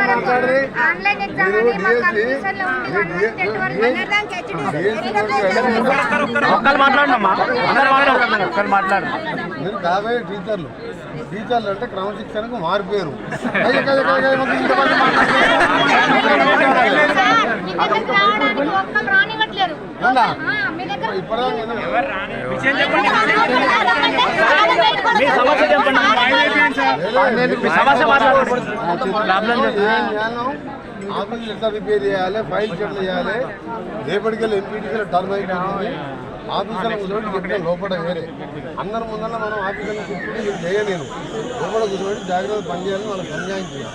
Online exam అని మా computer లో ఉంది 1 నుంచి 10 వరకు అనడానికి ఒక్కలు మాట్లాడమ్మా ఒక్కలు మాట్లాడు. నేను కాబోయే టీచర్లు అంటే క్రమశిక్షణకు మారిపోయారు. ఆఫీసులు ఎట్లా రిపేర్ చేయాలి, ఫైల్స్ ఎట్లా చేయాలి, రేపటికెళ్ళి ఎంపీటీసీలో టర్న్ అయిపోతుంది. ఆఫీసులో కూర్చోబెట్టి చెప్పిన లోపల వేరే అందరి ముందర మనం ఆఫీసులో కూర్చొని నేను చేయలేను. లోపల కూర్చోబెట్టి జాగ్రత్త పనిచేయాలని వాళ్ళకి సంజాయించాలి.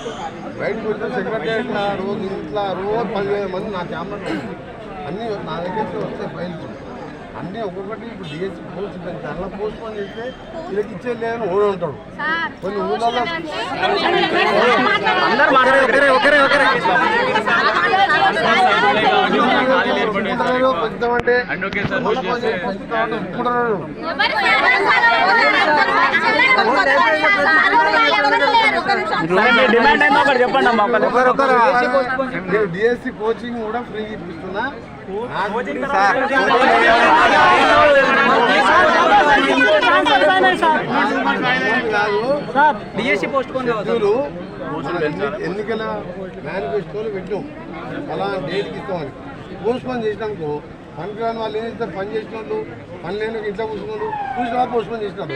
బయటకు వస్తే సెక్రటరీలో రోజు ఇంట్లో రోజు 10,000 మంది నా ఛాంబర్లో అన్నీ నా దగ్గరికి వస్తే ఫైల్స్ అన్నీ ఒక్కొక్కటి. ఇప్పుడు డిఎస్సీ పోస్ట్ అలా పోస్ట్ పోన్ చేస్తే వీళ్ళకి ఇచ్చేది లేదని ఓడి ఉంటాడు. కొన్ని ఊళ్ళలో పెంచుతామంటే నేను డిఎస్సీ కోచింగ్ కూడా ఫ్రీ ఇప్పిస్తున్నా. ఎన్నికల మేనిఫెస్టోలు పెట్టాం అలా డేట్కి ఇస్తామని. పోస్ట్ పోన్ చేసినాకో పనికి రాని వాళ్ళు ఏం చేస్తారు, పని చేసిన వాళ్ళు పని లేని ఇంట్లో కూర్చున్నారు చూసినా పోస్ట్ పోన్ చేసినారు.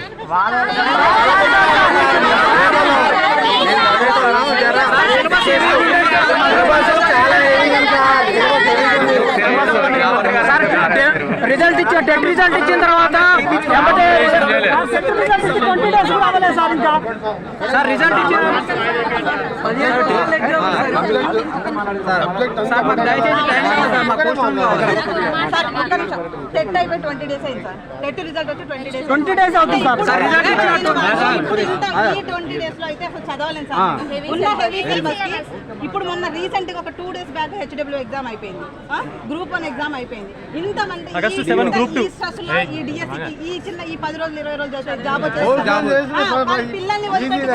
రిజల్ట్ టెట్ రిజల్ట్ ఇచ్చిన తర్వాత సార్ రిజల్ట్ ఇచ్చిన టెట్ అయిపోయి 20 days అయింది సార్. టెట్ రిజల్ట్ వచ్చి 20 days అవుతుంది సార్. ఈ 20 days లో అయితే అసలు చదవలేను సార్. ఉన్న హెవీ సిలబస్ కి ఇప్పుడు మొన్న రీసెంట్ గా ఒక 2 days బ్యాక్ హెచ్డబ్ల్యూ ఎగ్జామ్ అయిపోయింది, గ్రూప్ 1 ఎగ్జామ్ అయిపోయింది. ఇంతమంది ఈ స్ట్రెస్ లో ఈ డిఎస్సికి ఈ చిన్న ఈ 10 రోజులు 20 రోజులు చేస్తే జాబ్ వచ్చేసి పిల్లల్ని వదిలిపెట్టి